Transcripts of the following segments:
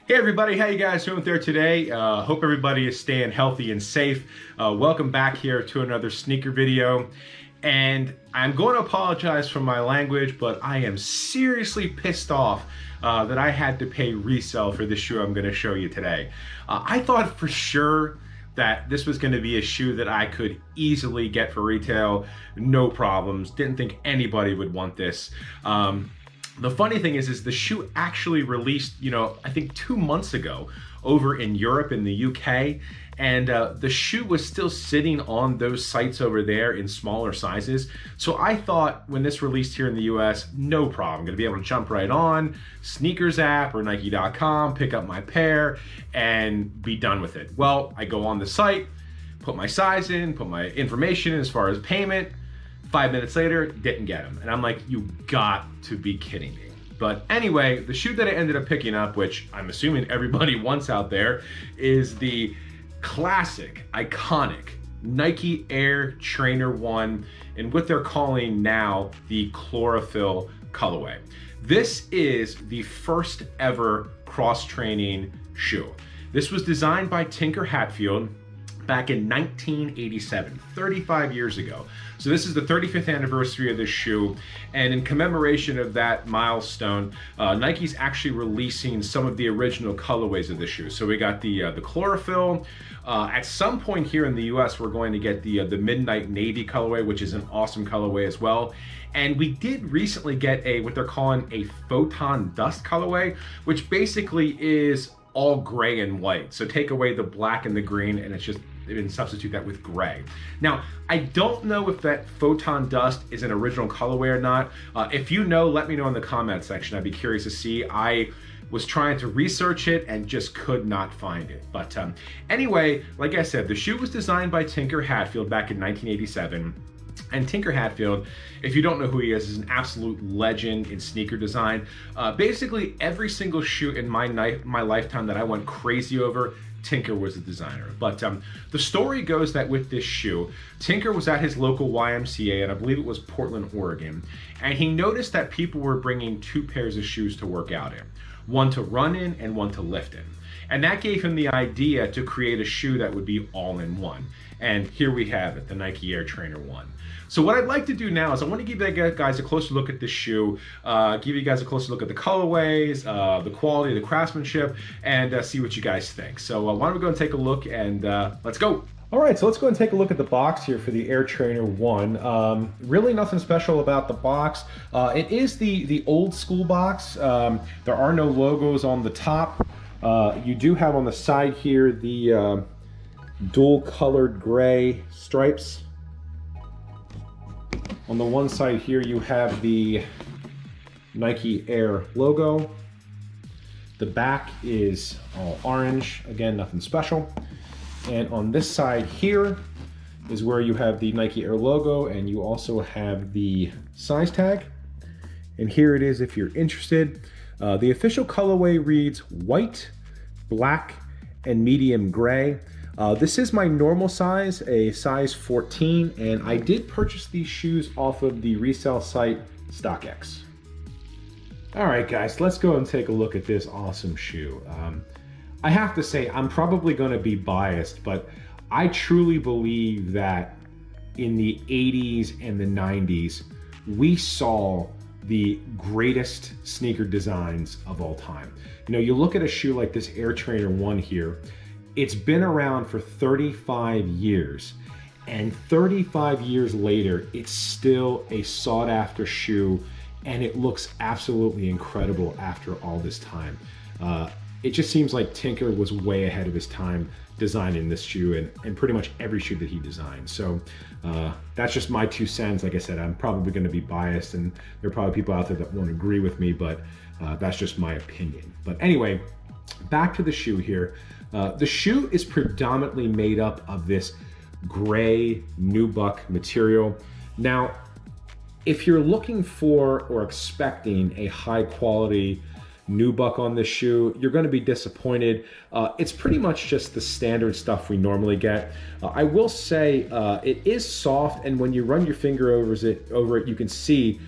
Hey everybody, how you guys doing there today? Hope everybody is staying healthy and safe. Welcome back here to another sneaker video. And I'm going to apologize for my language, but I am seriously pissed off that I had to pay resale for the shoe I'm going to show you today. I thought for sure that this was going to be a shoe that I could easily get for retail, no problems. Didn't think anybody would want this. The funny thing is the shoe actually released, I think 2 months ago over in Europe, in the UK, and the shoe was still sitting on those sites over there in smaller sizes. So I thought when this released here in the US, no problem. I'm gonna be able to jump right on Sneakers app or Nike.com, pick up my pair, and be done with it. Well, I go on the site, put my size in, put my information in as far as payment. 5 minutes later, didn't get them. And I'm like, you got to be kidding me. But anyway, the shoe that I ended up picking up, which I'm assuming everybody wants out there, is the classic, iconic Nike Air Trainer 1 in what they're calling now the Chlorophyll colorway. This is the first ever cross-training shoe. This was designed by Tinker Hatfield back in 1987, 35 years ago. So this is the 35th anniversary of this shoe, and in commemoration of that milestone, Nike's actually releasing some of the original colorways of the shoe. So we got the Chlorophyll. At some point here in the US, we're going to get the Midnight Navy colorway, which is an awesome colorway as well. And we did recently get what they're calling a Photon Dust colorway, which basically is all gray and white. So take away the black and the green, and it's just and substitute that with gray. Now, I don't know if that Photon Dust is an original colorway or not. If you know, let me know in the comment section. I'd be curious to see. I was trying to research it and just could not find it. But anyway, like I said, the shoe was designed by Tinker Hatfield back in 1987. And Tinker Hatfield, if you don't know who he is an absolute legend in sneaker design. Basically, every single shoe in my lifetime that I went crazy over, Tinker was the designer. But the story goes that with this shoe, Tinker was at his local YMCA, and I believe it was Portland, Oregon, and he noticed that people were bringing 2 pairs of shoes to work out in, one to run in and one to lift in. And that gave him the idea to create a shoe that would be all in one. And here we have it, the Nike Air Trainer 1. So what I'd like to do now is I want to give you guys a closer look at this shoe, give you guys a closer look at the colorways, the quality, the craftsmanship, and see what you guys think. So why don't we go and take a look, and let's go. All right, so let's go and take a look at the box here for the Air Trainer 1. Really nothing special about the box. It is the old school box. There are no logos on the top. You do have on the side here the dual colored gray stripes. On the one side here you have the Nike Air logo. The back is all orange, again nothing special. And on this side here is where you have the Nike Air logo, and you also have the size tag. And here it is if you're interested. The official colorway reads white, black, and medium gray. This is my normal size, a size 14, and I did purchase these shoes off of the resale site StockX. All right, guys, let's go and take a look at this awesome shoe. I have to say, I'm probably going to be biased, but I truly believe that in the 80s and the 90s, we saw the greatest sneaker designs of all time. You look at a shoe like this Air Trainer 1 here, it's been around for 35 years, and 35 years later, it's still a sought after shoe, and it looks absolutely incredible after all this time. It just seems like Tinker was way ahead of his time designing this shoe and pretty much every shoe that he designed. So that's just my 2 cents. Like I said, I'm probably gonna be biased, and there are probably people out there that won't agree with me, but that's just my opinion. But anyway, back to the shoe here. The shoe is predominantly made up of this gray nubuck material. Now, if you're looking for or expecting a high quality nubuck on this shoe, you're going to be disappointed. It's pretty much just the standard stuff we normally get. I will say it is soft, and when you run your finger over it, you can see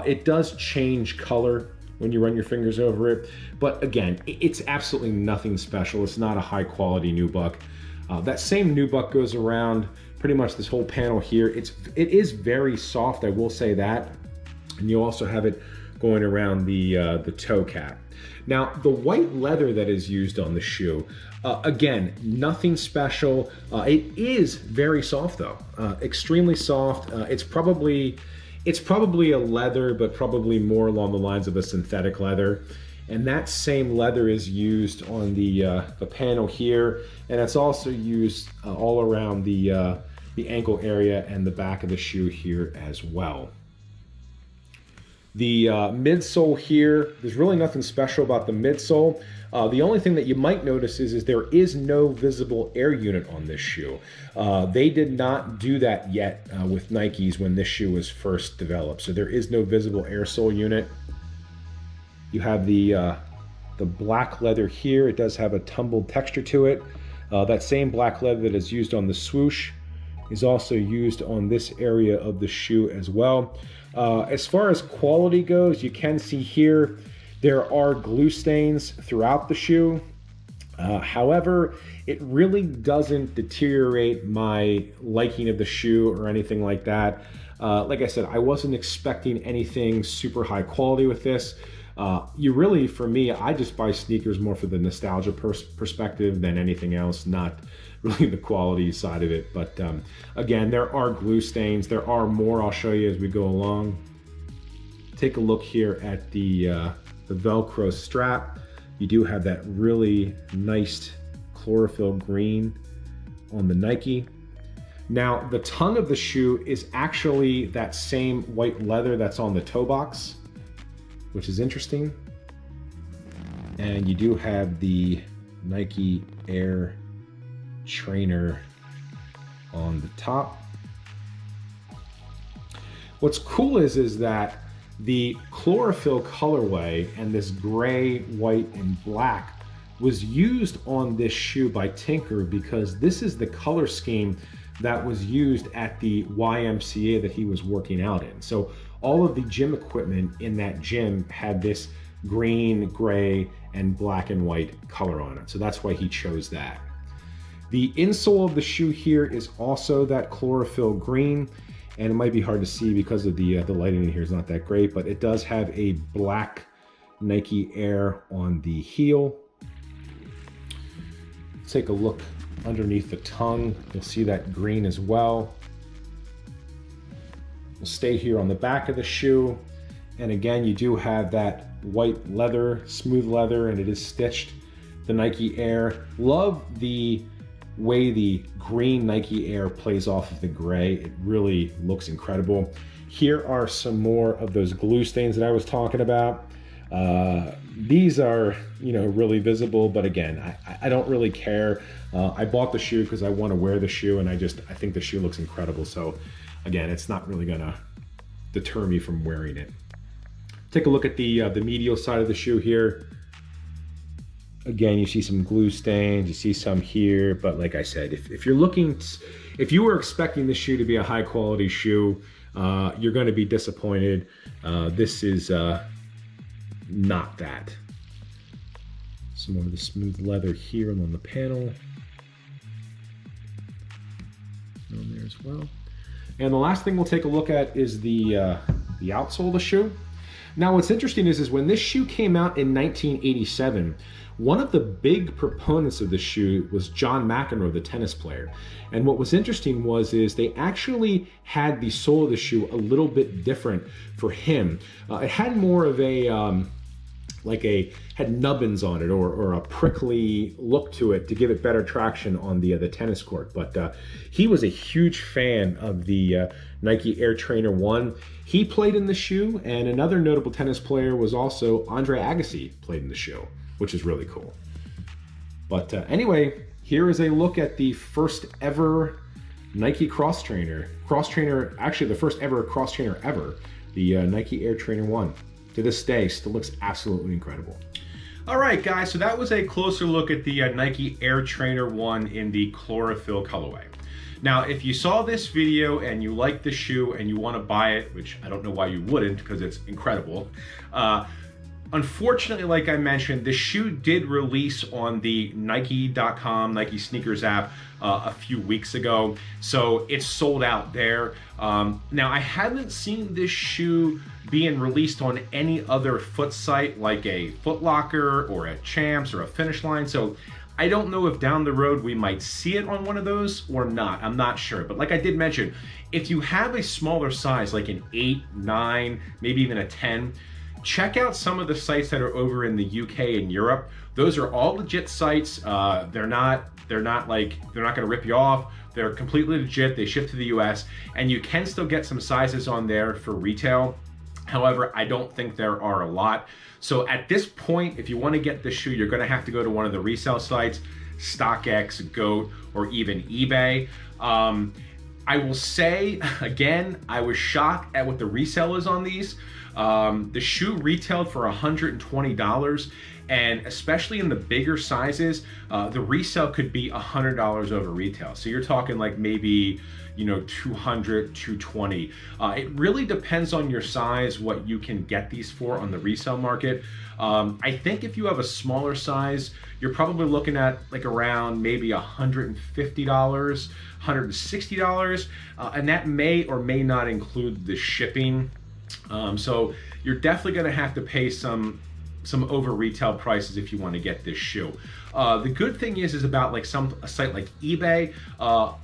it does change color when you run your fingers over it. But again, it's absolutely nothing special. It's not a high quality nubuck. That same nubuck goes around pretty much this whole panel here. It is very soft, I will say that. And you also have it going around the toe cap. Now, the white leather that is used on the shoe, again, nothing special. It is very soft though, extremely soft. It's probably a leather, but probably more along the lines of a synthetic leather. And that same leather is used on the panel here, and it's also used all around the ankle area and the back of the shoe here as well. The midsole here, there's really nothing special about the midsole. The only thing that you might notice is there is no visible air unit on this shoe. They did not do that yet with Nikes when this shoe was first developed. So there is no visible air sole unit. You have the black leather here. It does have a tumbled texture to it. That same black leather that is used on the swoosh is also used on this area of the shoe as well. As far as quality goes, you can see here there are glue stains throughout the shoe. However, it really doesn't deteriorate my liking of the shoe or anything like that. Like I said, I wasn't expecting anything super high quality with this. You really, for me, I just buy sneakers more for the nostalgia perspective than anything else, not really the quality side of it. But again, there are glue stains. There are more I'll show you as we go along. Take a look here at the Velcro strap. You do have that really nice chlorophyll green on the Nike. Now, the tongue of the shoe is actually that same white leather that's on the toe box, which is interesting. And you do have the Nike Air Trainer on the top. What's cool is that the chlorophyll colorway and this gray, white, and black was used on this shoe by Tinker because this is the color scheme that was used at the YMCA that he was working out in. So all of the gym equipment in that gym had this green, gray, and black and white color on it. So that's why he chose that. The insole of the shoe here is also that chlorophyll green, and it might be hard to see because of the lighting in here is not that great, but it does have a black Nike Air on the heel. Let's take a look underneath the tongue. You'll see that green as well. We'll stay here on the back of the shoe. And again, you do have that white leather, smooth leather, and it is stitched. The Nike Air. Love the way the green Nike Air plays off of the gray. It really looks incredible. Here are some more of those glue stains that I was talking about. These are, really visible, but again, I don't really care. I bought the shoe because I want to wear the shoe, and I think the shoe looks incredible. So again, it's not really gonna deter me from wearing it. Take a look at the medial side of the shoe here. Again, you see some glue stains, you see some here, but like I said, if you were expecting this shoe to be a high quality shoe, you're going to be disappointed. This is not that. Some more of the smooth leather here and on the panel. On there as well. And the last thing we'll take a look at is the outsole of the shoe. Now, what's interesting is when this shoe came out in 1987, one of the big proponents of the shoe was John McEnroe, the tennis player. And what was interesting is they actually had the sole of the shoe a little bit different for him. It had more of a had nubbins on it or a prickly look to it to give it better traction on the tennis court. But he was a huge fan of the Nike Air Trainer 1. He played in the shoe, and another notable tennis player was also Andre Agassi played in the shoe, which is really cool. But anyway, here is a look at the first ever Nike cross trainer, actually the first ever cross trainer ever, the Nike Air Trainer 1. To this day, still looks absolutely incredible. All right, guys, so that was a closer look at the Nike Air Trainer 1 in the chlorophyll colorway. Now, if you saw this video and you like the shoe and you want to buy it, which I don't know why you wouldn't because it's incredible, Unfortunately, like I mentioned, the shoe did release on the Nike.com, Nike sneakers app a few weeks ago. So it's sold out there. Now, I haven't seen this shoe being released on any other foot site like a Foot Locker or a Champs or a Finish Line. So I don't know if down the road we might see it on one of those or not. I'm not sure. But like I did mention, if you have a smaller size, like an 8, 9, maybe even a 10, check out some of the sites that are over in the UK and Europe. Those are all legit sites. They're not gonna rip you off. They're completely legit. They ship to the US, and you can still get some sizes on there for retail. However, I don't think there are a lot. So at this point, if you want to get the shoe, you're gonna have to go to one of the resale sites, StockX, GOAT, or even eBay. I will say, again, I was shocked at what the resale is on these. The shoe retailed for $120, and especially in the bigger sizes, the resale could be $100 over retail. So you're talking like maybe, you know, $200, $220. It really depends on your size, what you can get these for on the resale market. I think if you have a smaller size, you're probably looking at like around maybe $150, $160, and that may or may not include the shipping. So you're definitely going to have to pay some over retail prices if you want to get this shoe. The good thing is about like a site like eBay,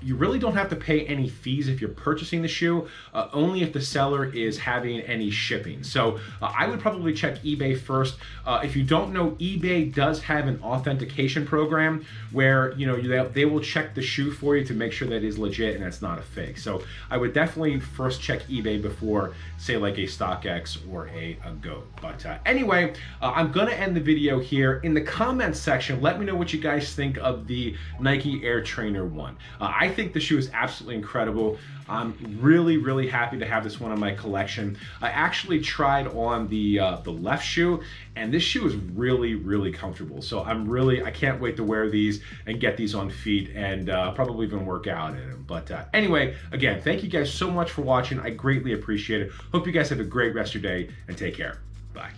you really don't have to pay any fees if you're purchasing the shoe, only if the seller is having any shipping. So I would probably check eBay first. If you don't know, eBay does have an authentication program where, you know, they will check the shoe for you to make sure that it is legit and it's not a fake. So I would definitely first check eBay before, say, like a StockX or a GOAT. But anyway, I'm gonna end the video here. In the comments section, let me know what you guys think of the Nike Air Trainer 1. I think the shoe is absolutely incredible. I'm really, really happy to have this one in my collection. I actually tried on the left shoe, and this shoe is really, really comfortable. So I can't wait to wear these and get these on feet and probably even work out in them. But anyway, again, thank you guys so much for watching. I greatly appreciate it. Hope you guys have a great rest of your day, and take care. Bye.